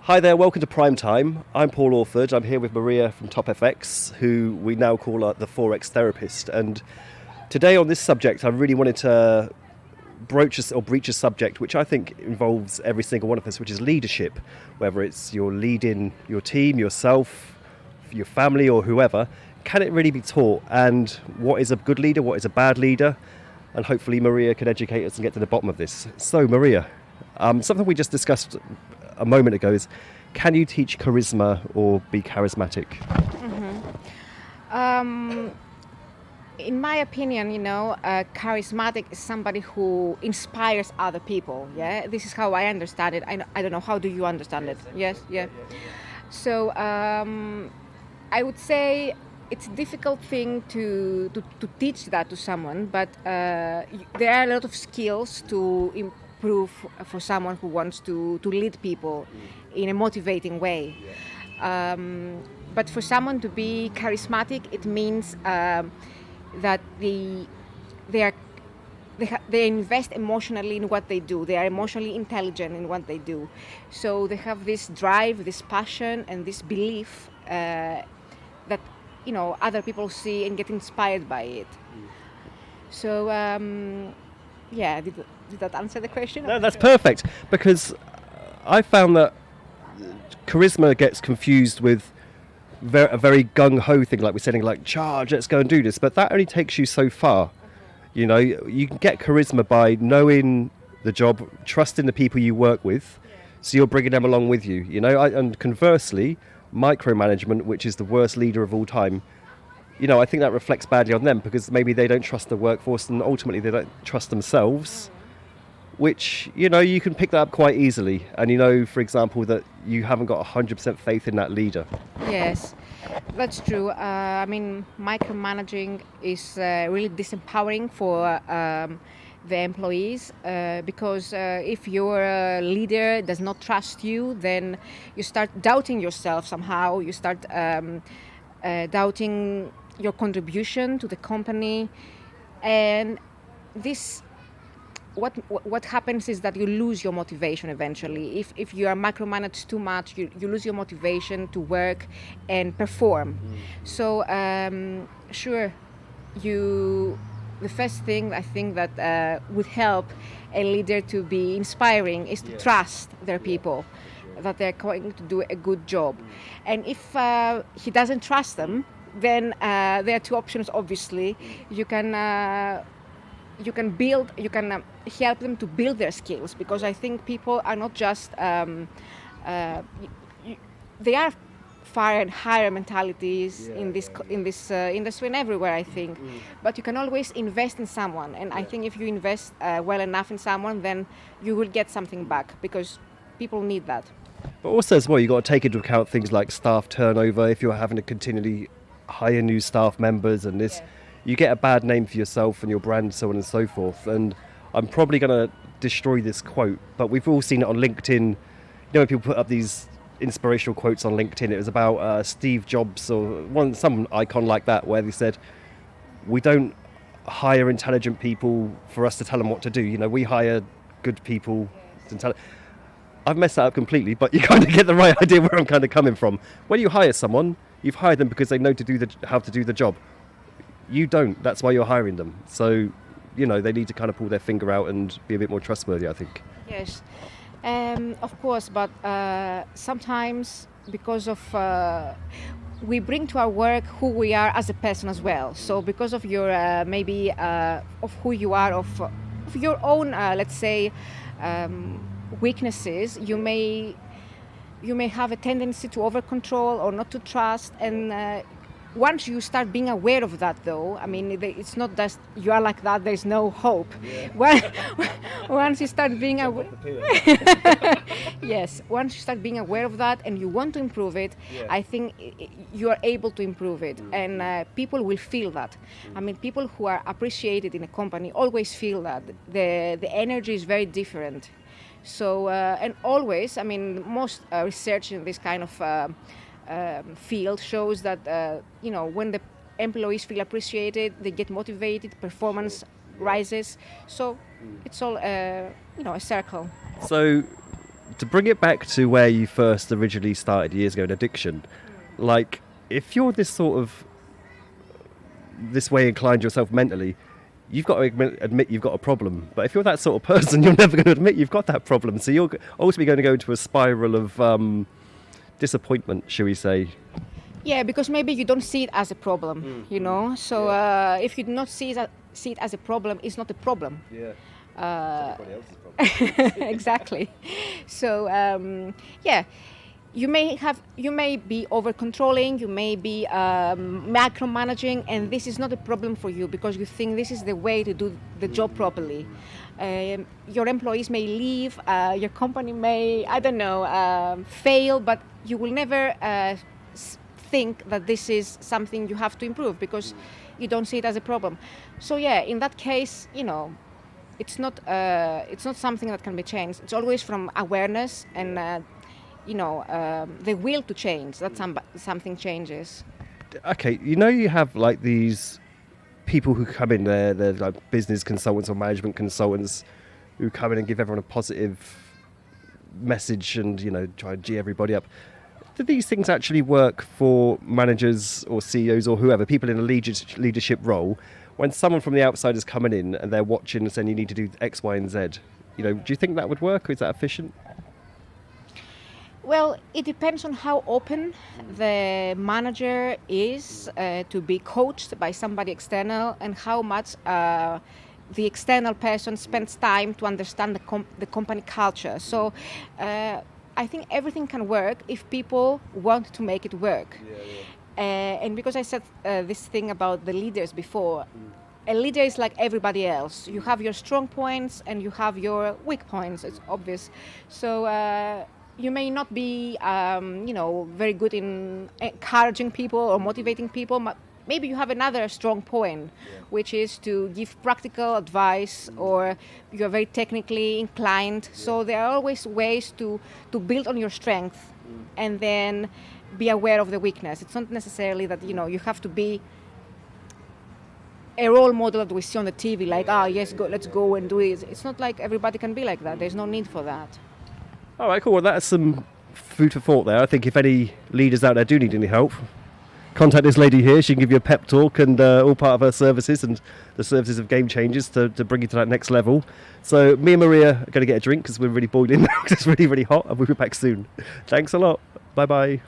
Hi there, welcome to Prime Time. I'm Paul Orford. I'm here with Maria from Top FX, who we now call the Forex Therapist. And today on this subject, I really wanted to breach a subject which I think involves every single one of us, which is leadership. Whether it's you're leading your team, yourself, your family, or whoever, can it really be taught? And what is a good leader? What is a bad leader? And hopefully Maria can educate us and get to the bottom of this. So Maria, something we just discussed a moment ago is, can you teach charisma or be charismatic? In my opinion, charismatic is somebody who inspires other people. Yeah, this is how I understand it. I don't know, how do you understand it? Yes, yeah. So I would say it's a difficult thing to teach that to someone, but there are a lot of skills to improve for someone who wants to lead people in a motivating way. But for someone to be charismatic, it means that they invest emotionally in what they do. They are emotionally intelligent in what they do. So they have this drive, this passion, and this belief that other people see and get inspired by it. So did that answer the question? No, that's perfect, because I found that charisma gets confused with a very gung-ho thing, like we're saying, like, charge, let's go and do this, but that only takes you so far. You know, you can get charisma by knowing the job, trusting the people you work with, so you're bringing them along with you, and conversely, micromanagement, which is the worst leader of all time, I think that reflects badly on them, because maybe they don't trust the workforce and ultimately they don't trust themselves, which, you can pick that up quite easily. And for example, that you haven't got 100% faith in that leader. Yes, that's true. Micromanaging is really disempowering for the employees, because if your leader does not trust you, then you start doubting yourself somehow. You start doubting your contribution to the company, and this what happens is that you lose your motivation eventually. If you are micromanaged too much, you lose your motivation to work and perform. So the first thing I think that would help a leader to be inspiring is to trust their people, that they're going to do a good job. And if he doesn't trust them, then there are two options. Obviously, you can help them to build their skills, because I think people are not just they are far and higher mentalities in this industry and everywhere, I think. But you can always invest in someone, and I think if you invest well enough in someone, then you will get something back, because people need that. But also as well, you've got to take into account things like staff turnover. If you're having to continually hire new staff members and this, you get a bad name for yourself and your brand, so on and so forth. And I'm probably going to destroy this quote, but we've all seen it on LinkedIn. When people put up these inspirational quotes on LinkedIn, it was about Steve Jobs or some icon like that, where they said, we don't hire intelligent people for us to tell them what to do. We hire good people to tell. I've messed that up completely, but you kind of get the right idea where I'm kind of coming from. When you hire someone, you've hired them because they know how to do the job. You don't. That's why you're hiring them. So, they need to kind of pull their finger out and be a bit more trustworthy, I think. Yes, of course, but sometimes because of we bring to our work who we are as a person as well. So because of your of who you are, of your own, let's say, weaknesses, you may have a tendency to over control or not to trust, and once you start being aware of that, though, it's not just you are like that, there's no hope. Once you start being aware, yes, once you start being aware of that and you want to improve it, I think you are able to improve it, and people will feel that. People who are appreciated in a company always feel that the energy is very different. So and always, most research in this kind of field shows that when the employees feel appreciated, they get motivated, performance rises. So it's all a circle. So to bring it back to where you first originally started years ago in addiction, like if you're this way inclined yourself mentally, you've got to admit you've got a problem. But if you're that sort of person, you're never going to admit you've got that problem. So you're ultimately going to go into a spiral of disappointment, shall we say. Yeah, because maybe you don't see it as a problem, you know. So if you do not see it as a problem, it's not a problem. Yeah. Everybody else's problem. Exactly. So you may be over controlling, you may be micromanaging, and this is not a problem for you because you think this is the way to do the job properly. Your employees may leave, your company may, I don't know, fail, but you will never think that this is something you have to improve because you don't see it as a problem. So in that case, you know, it's not something that can be changed. It's always from awareness and the will to change that something changes. Okay, you know, you have like these people who come in there, they're like business consultants or management consultants who come in and give everyone a positive message and, you know, try and G everybody up. Do these things actually work for managers or CEOs or whoever, people in a leadership role, when someone from the outside is coming in and they're watching and saying you need to do X, Y, and Z? You know, do you think that would work, or is that efficient? Well, it depends on how open the manager is to be coached by somebody external and how much the external person spends time to understand the company culture. So I think everything can work if people want to make it work. And because I said this thing about the leaders before, a leader is like everybody else. You have your strong points and you have your weak points, it's obvious. So you may not be, very good in encouraging people or motivating people, but maybe you have another strong point, which is to give practical advice, or you're very technically inclined. So there are always ways to build on your strength and then be aware of the weakness. It's not necessarily that, you know, you have to be a role model that we see on the TV, like, let's go and do it. It's not like everybody can be like that. There's no need for that. All right, cool. Well, that's some food for thought there. I think if any leaders out there do need any help, contact this lady here. She can give you a pep talk and all part of her services and the services of Game Changers to bring you to that next level. So me and Maria are going to get a drink because we're really boiling now because it's really, really hot, and we'll be back soon. Thanks a lot. Bye-bye.